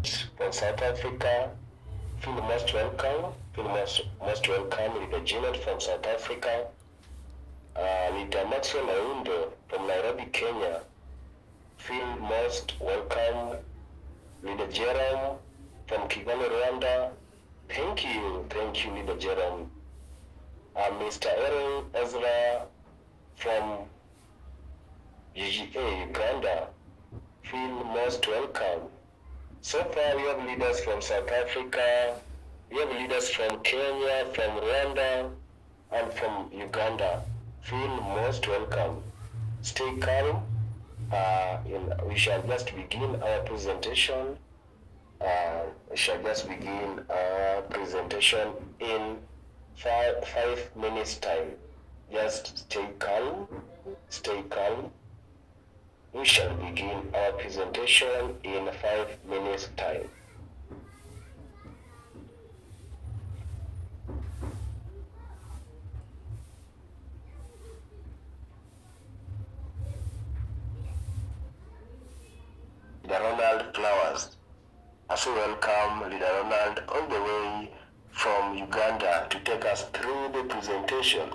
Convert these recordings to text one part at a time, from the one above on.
from South Africa. Feel most welcome. Feel most welcome. Leader Janet from South Africa. Leader Maxwell Aundo from Nairobi, Kenya. Feel most welcome. Leader Jerome from Kigali, Rwanda. Thank you, Leader Jerome. Mr. Aaron Ezra from UGA, Uganda. Feel most welcome. So far, we have leaders from South Africa, we have leaders from Kenya, from Rwanda, and from Uganda. Feel most welcome. Stay calm. We shall just begin our presentation. In 5 minutes time. Just stay calm. We shall begin our presentation in 5 minutes time. Leader Ronald Flowers. Also welcome Leader Ronald all the way from Uganda to take us through the presentation.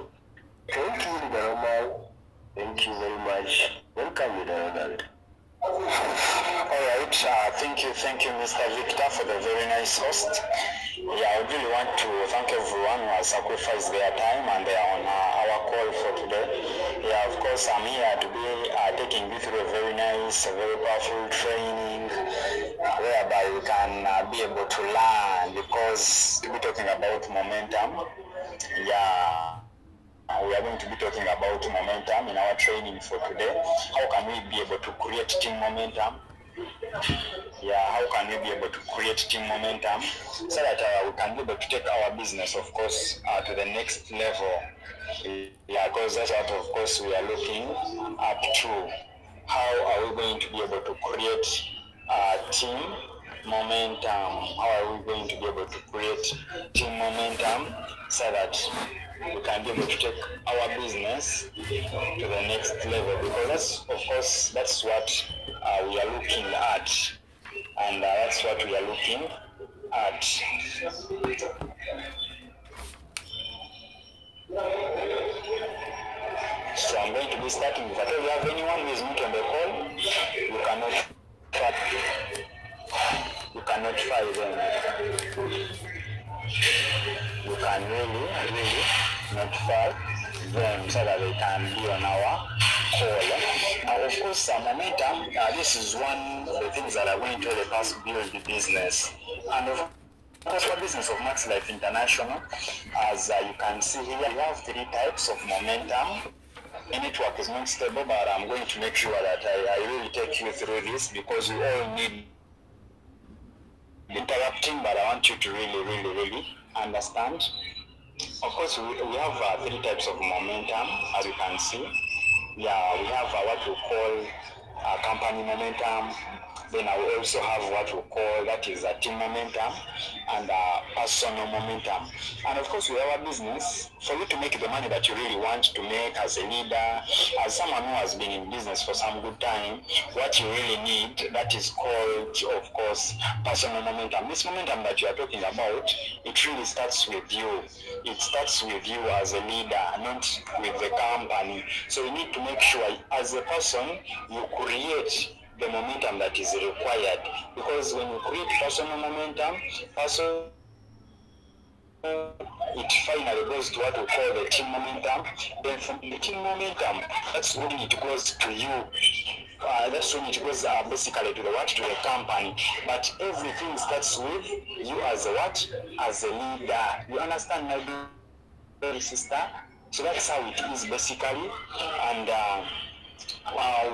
Thank you, Leader Ronald. Thank you very much. Welcome, Leader Ronald. All right. Thank you, Mr. Victor, for the very nice host. I would really want to thank everyone who has sacrificed their time and they are on our call for today. Of course, I'm here to be taking you through a very nice, very powerful training whereby we can be able to learn, because we'll be talking about momentum. We are going to be talking about momentum in our training for today. How can we be able to create team momentum? How can we be able to create team momentum so that we can be able to take our business, of course, to the next level? Because that's what, of course, we are looking up to. How are we going to be able to create team momentum? How are we going to be able to create team momentum so that we can be able to take our business to the next level? Because that's what we are looking at, and that's what we are looking at. So I'm going to be starting. If you have anyone who is not on the call, you cannot find them. You can really notify them so that they can be on our call. Of course, momentum, this is one of the things that are going to help us build the business. And of course, for business of Max Life International, as you can see here, we have 3 types of momentum. The network is not stable, but I'm going to make sure that I really take you through this, because we all need interrupting, but I want you to really understand. Of course, we have 3 types of momentum, as you can see. We have what we call company momentum. Then I will also have what we call, that is a team momentum, and personal momentum. And of course, we have a business. For you to make the money that you really want to make as a leader, as someone who has been in business for some good time, what you really need, that is called, of course, personal momentum. This momentum that you are talking about, it really starts with you. It starts with you as a leader, not with the company. So you need to make sure, as a person, you create the momentum that is required, because when you create personal momentum, it finally goes to what we call the team momentum. Then from the team momentum, that's when it goes to you. That's when it goes basically to the company. But everything starts with you as a leader. You understand, my dear sister? So that's how it is basically. And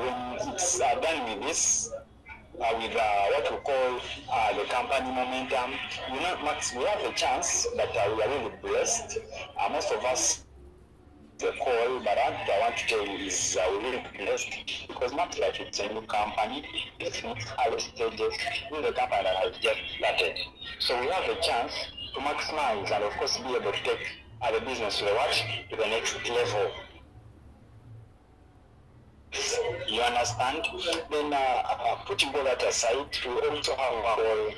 when it's done with this, with what we call the company momentum, Max, we have a chance that we are really blessed. Most of us the call, but what I want to tell you is we're really blessed, because Max Life is a new company. It's not early stages. We're the company that has just started. So we have a chance to maximize and of course be able to take the business to the next level. You understand? Then putting all that aside, we also have our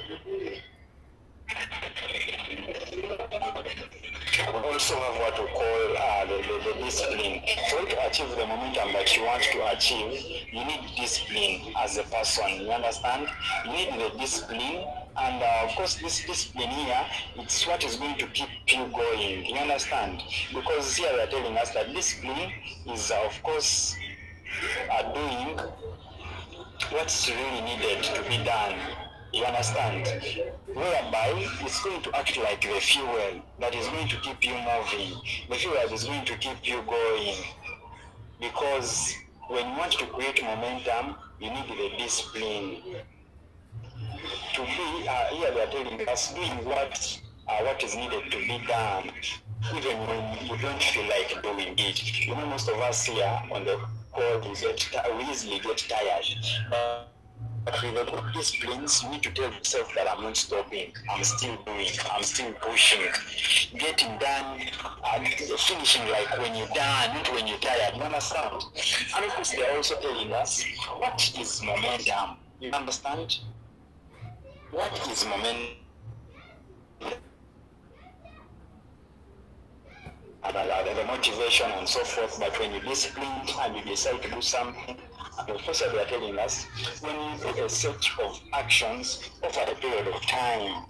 we also have what we call the discipline. For you to achieve the momentum that you want to achieve, you need discipline as a person. You understand? You need the discipline, and of course, this discipline here, it's what is going to keep you going. You understand? Because here we are telling us that discipline is, of course, doing what's really needed to be done. You understand? Whereby it's going to act like the fuel that is going to keep you moving, the fuel that is going to keep you going. Because when you want to create momentum, you need the discipline to be here they are telling us doing what is needed to be done, even when you don't feel like doing it. You know, most of us here on the call, we easily get tired. But with the good disciplines, you need to tell yourself that I'm not stopping, I'm still doing, I'm still pushing, getting done, and finishing like when you're done, not when you're tired. You understand? And of course, they're also telling us what is momentum. You understand? What is momentum? The motivation and so forth, but when you're disciplined and you decide to do something, the first they are telling us, when you do a set of actions over a period of time,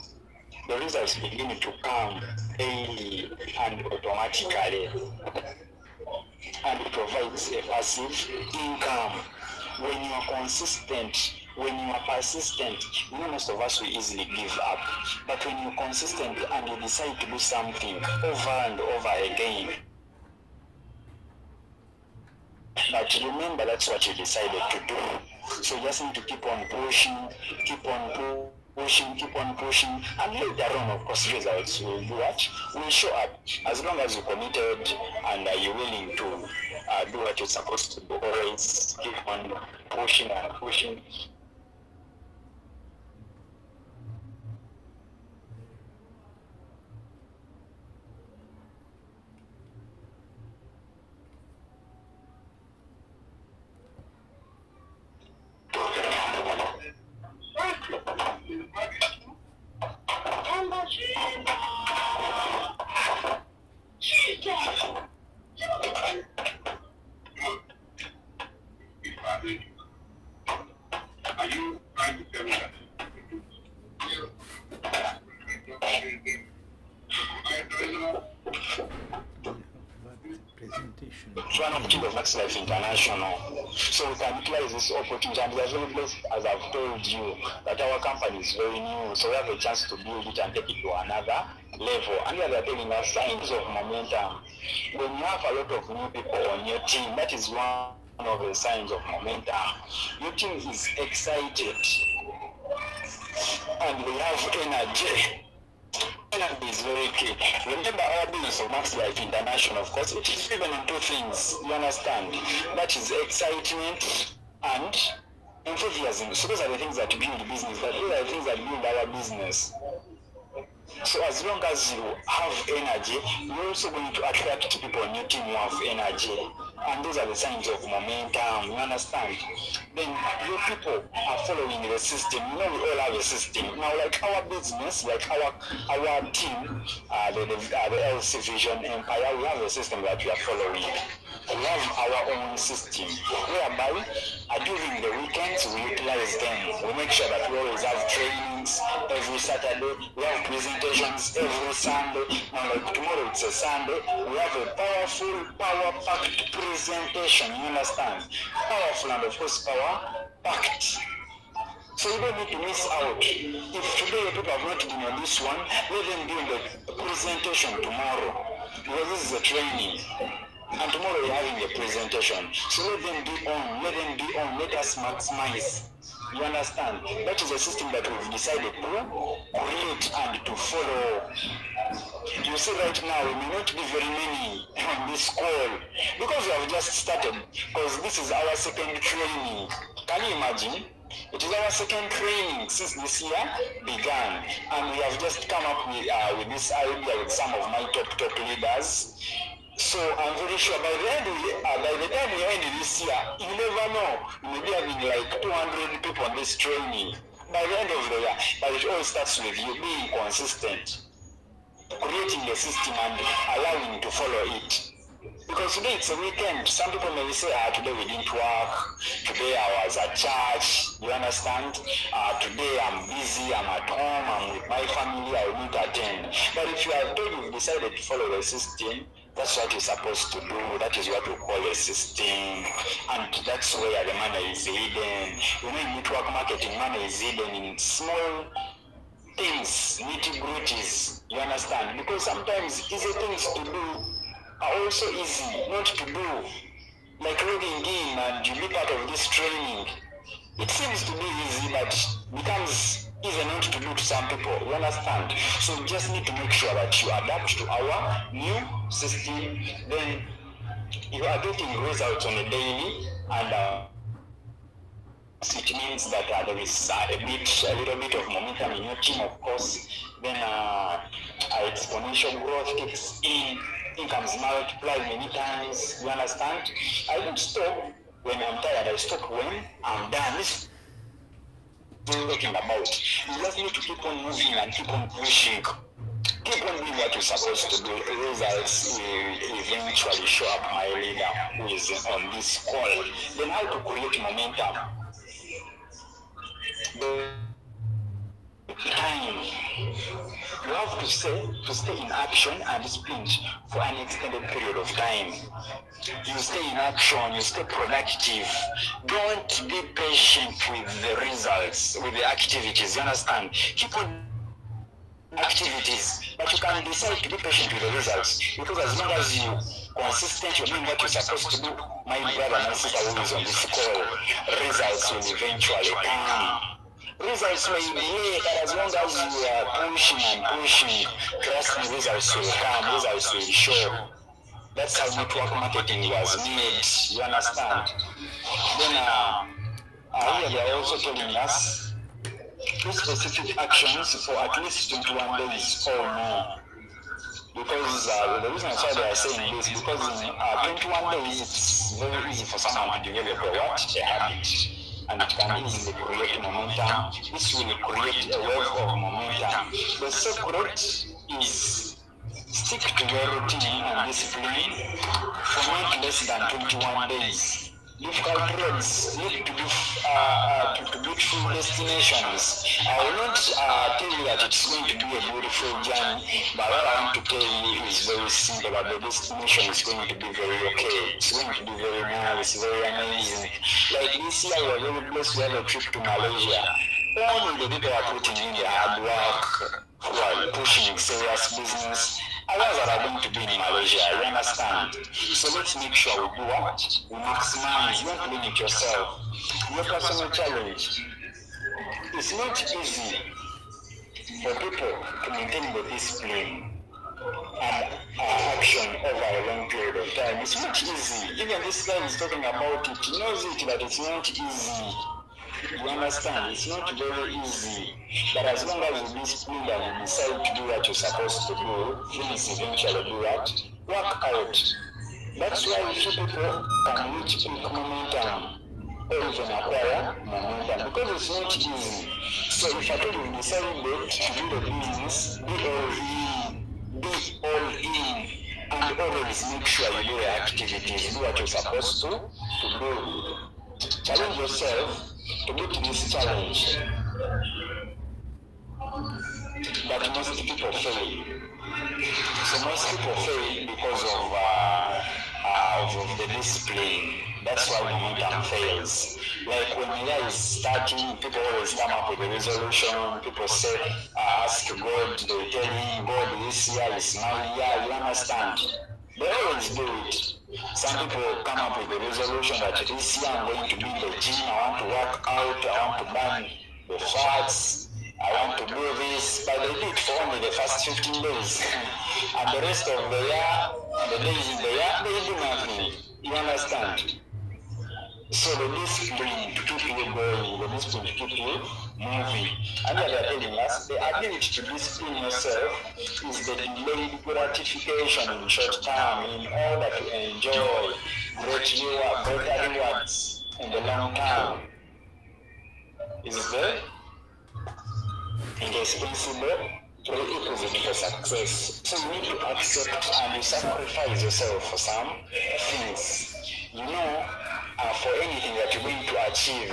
the results begin to come daily and automatically, and it provides a passive income. When you are consistent, when you are persistent, you know, most of us will easily give up. But when you're consistent and you decide to do something over and over again, but remember that's what you decided to do. So you just need to keep on pushing, keep on pushing, keep on pushing, and later on, of course, results will do what? Will show up. As long as you're committed and you're willing to do what you're supposed to do, always keep on pushing and pushing. Are you trying to tell me that? It's one of the Max Life International. So we can utilize this opportunity, and we are very blessed, as I've told you, that our company is very new, so we have a chance to build it and take it to another level. And we are telling us signs of momentum. When you have a lot of new people on your team, that is one of the signs of momentum. Your team is excited and they have energy. Energy is very key. Remember, our business of Max Life International, of course, it is driven on two things. You understand? That is excitement and enthusiasm. So those are the things that build the business. Those are the things that build our business. So as long as you have energy, you're also going to attract people on your team who have energy. And those are the signs of momentum, you understand? Then your people are following the system. You know, we all have a system. Now, like our business, like our team, the LC Vision Empire, we have a system that we are following. We have our own system, whereby during the weekends we utilize them. We make sure that we always have trainings every Saturday. We have presentations every Sunday. Now, like tomorrow it's a Sunday, we have a powerful, power-packed presentation. You understand? Powerful and of course power-packed. So you don't need to miss out. If today people have not been on this one, let them be on the presentation tomorrow, because this is a training. And tomorrow we're having a presentation. So let them be on, let us maximize. You understand? That is a system that we've decided to create and to follow. You see right now, we may not be very many on this call because we have just started, because this is our second training. Can you imagine? It is our second training since this year began, and we have just come up with this idea with some of my top leaders. So I'm very sure by the time we end this year, you never know. You may be having like 200 people on this training. By the end of the year, but it all starts with you being consistent, creating a system and allowing to follow it. Because today it's a weekend. Some people may say, today we didn't work. Today I was at church. You understand? Today I'm busy. I'm at home. I'm with my family. I will not attend. But if you have told you've decided to follow the system, that's what you're supposed to do. That is what we call a system. And that's where the money is hidden. You know, in network marketing, money is hidden in small things, nitty-gritties. You understand? Because sometimes easy things to do are also easy not to do, like logging in and you be part of this training. It seems to be easy, but becomes easy not to do to some people. You understand? So we just need to make sure that you adapt to our new system. Then you are getting results on a daily, and it means that there is a little bit of momentum in your team, of course. Then exponential growth kicks in. Incomes multiply many times. You understand? I don't stop when I'm tired. I stop when I'm done. This is what I'm talking about. You just need to keep on moving and keep on pushing. Keep on doing what you're supposed to do. Results will eventually show up. My leader who is on this call. Then how to create momentum. Time. You have to stay in action and sprint for an extended period of time. You stay in action, you stay productive. Don't be patient with the results, with the activities. You understand? Keep on activities, but you can decide to be patient with the results. Because as long as you consistent, you're doing what you're supposed to do, my brother and my sister who is on this call, results will eventually come. Results may delay, but as long as you are pushing and pushing, trust me, results will come, results will show. That's how network marketing was made, you understand? Then here they are also telling us two specific actions for at least 21 days or more. Because the reason why they are saying this, because in 21 days it's very easy for someone to develop a habit. And it can easily create momentum. This will create a wave of momentum. The secret is stick to your routine and discipline for not less than 21 days. Difficult roads lead to beautiful destinations. I will not tell you that it's going to be a beautiful journey, but what I want to tell you is very simple, that the destination is going to be very okay. It's going to be very nice, very amazing. Like this year, we are very blessed to have a trip to Malaysia. Only the people are putting in their hard work, who are pushing serious business. Others are going to be in Malaysia, you understand? So let's make sure we do what? We maximize, you don't limit yourself. Your personal challenge. It's not easy for people to maintain the discipline and action over a long period of time. It's not easy. Even this guy is talking about it, he knows it, but it's not easy. You understand? It's not very easy. But as long as you discipline and you decide to do what you're supposed to do, things eventually do what? Work out. That's why we see people can reach peak momentum or even acquire momentum, because it's not easy. So if at all you decide to do the business, be all in, and always make sure you do the activities, do what you're supposed to do. Challenge yourself to get to this challenge. But most people fail. So most people fail because of the discipline. That's why momentum fails. Like when the year is starting, people always come up with a resolution. People say, ask God, they tell him, God, this year is my year. You understand? They always do it. Some people come up with a resolution that this year I'm going to be in the gym, I want to work out, I want to burn the fats, I want to do this, but they do it for only the first 15 days. And the rest of the year, the days in the year, they do nothing. You understand? So the discipline to keep you going, the discipline to keep you moving. And they are telling us the ability to discipline yourself is the delayed gratification in short term in order to enjoy greater rewards in the long term. Is the indispensable prerequisite for success. So you need to accept and you sacrifice yourself for some things. You know, for anything that you're going to achieve,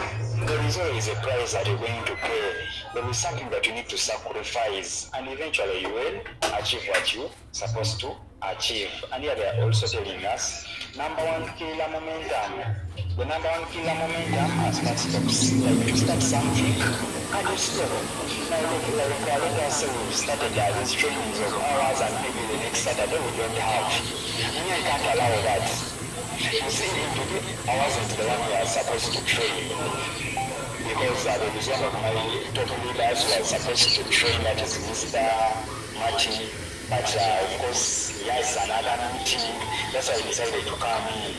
there is always a price that you're going to pay. There is something that you need to sacrifice, and eventually you will achieve what you're supposed to achieve. And here they are also telling us, number one killer momentum. The number one killer momentum are start stops. Like you start something and you stop. Now let us say we've started these trainings of hours and maybe the next Saturday we don't have. Me, I can't allow that. You see, today I wasn't the one who was supposed to train. Because there is one of my top leaders who was supposed to train, that is Mr. Martin. But of course, he has another meeting. That's why I decided to come in.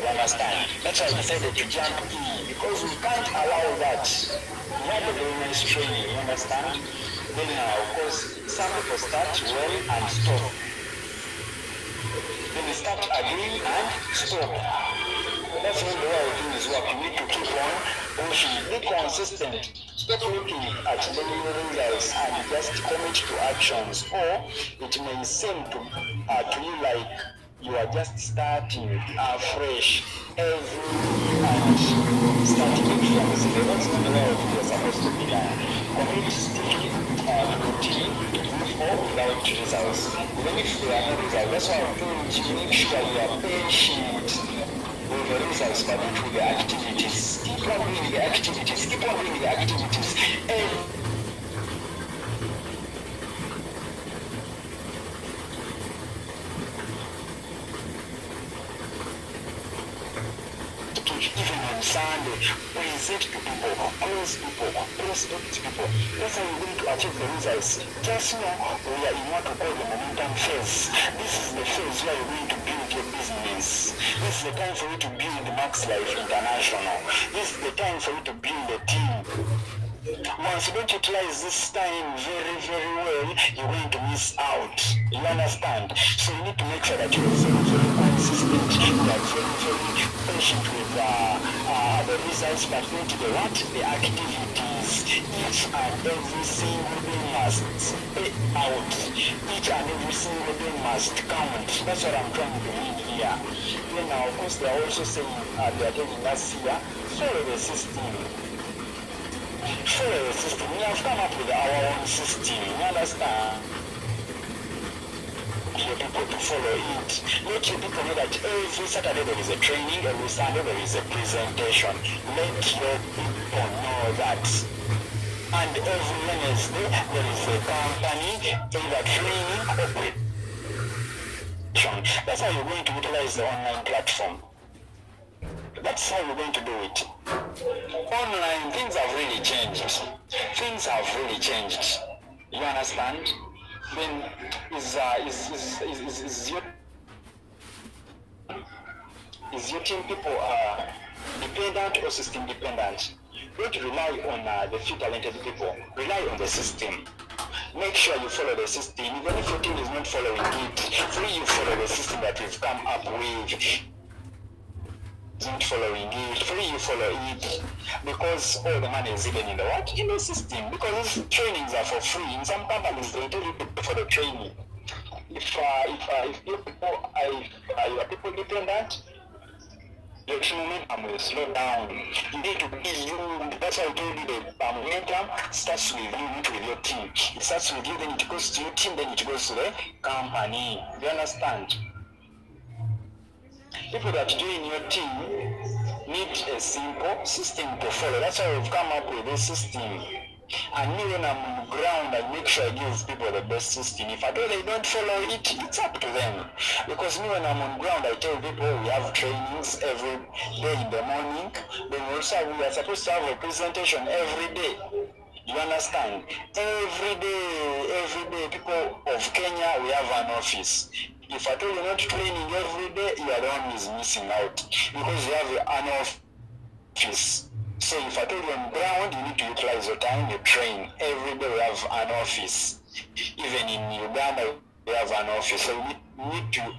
You understand? That's why I decided to jump in. Because we can't allow that. We have the very nice training, you understand? Then of course, some people start well and stop. Then they start agreeing and stop. That's when the way things work. You need to keep on pushing. Be consistent. Stop looking at the results and just commit to actions. Or it may seem to you like you are just starting afresh every and starting from zero. That's not the way you're supposed to be done. Commit, stick, routine, or without results. Even if there are no results, that's why I'm telling you, make sure you are patient with the results, but not with the activities. Keep on doing the activities. Keep on doing the activities. Even on Sunday, present to people, praise people, prospect people. That's how you're going to achieve the results. Just know we are in what we call the momentum phase. This is the phase where you're going to build your business. This is the time for you to build the Max Life International. This is the time for you to build a team. Once you don't utilize this time very, very well, you're going to miss out. You understand? So you need to make sure that you're very, very consistent. You are very, very patient with the results, but not the activities. Each and every single day must pay out. Each and every single day must count. That's what I'm trying to read here. Then now, of course, they are also saying, they are telling us here, follow the system. Follow the system. We have come up with our own system. You understand? Your people to follow it. Let your people know that every Saturday there is a training, every Sunday there is a presentation. Let your people know that. And every Wednesday there is a company, either training or presentation. That's how you're going to utilize the online platform. That's how we're going to do it. Online, things have really changed. Things have really changed. You understand? Then is your team people dependent or system dependent? Don't rely on the few talented people. Rely on the system. Make sure you follow the system. Even if your team is not following it, free you follow the system that we've come up with. Not following it, free you follow it, because all the money is hidden in the what? In the system. Because these trainings are for free. In some companies they tell you to pay for the training. If your people are people dependent, your momentum will slow down. You need to be you. That's why I told you the momentum starts with you, not with your team. It starts with you, then it goes to your team, then it goes to the company. Do you understand? People that join your team need a simple system to follow. That's why we've come up with this system. And me, when I'm on the ground, I make sure I give people the best system. If at all they don't follow it, it's up to them. Because me, when I'm on the ground, I tell people we have trainings every day in the morning. Then also we are supposed to have a presentation every day. You understand? Every day, people of Kenya, we have an office. If I told you not training every day, you are the one who is missing out. Because you have an office. office. So if I told you on ground, you need to utilize your time, you train. Every day we have an office. Even in Uganda, we have an office. So you need to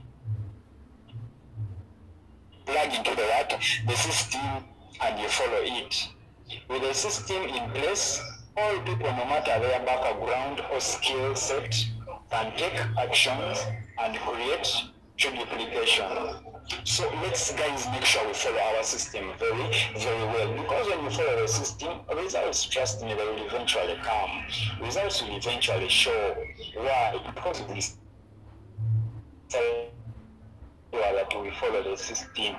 plug into the system, and you follow it. With the system in place, all people, no matter their background or skill set, can take actions and create true duplication. So let's guys make sure we follow our system very, very well. Because when you follow the system, results, trust me, they will eventually come. Results will eventually show. Why? Because of this. That we follow the system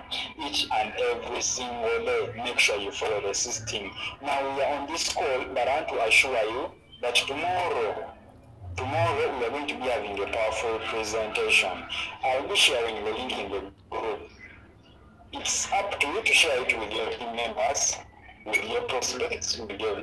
each and every single day. Make sure you follow the system. Now we are on this call, but I want to assure you that tomorrow we are going to be having a powerful presentation. I'll be sharing the link in the group. It's up to you to share it with your team members, with your prospects, with your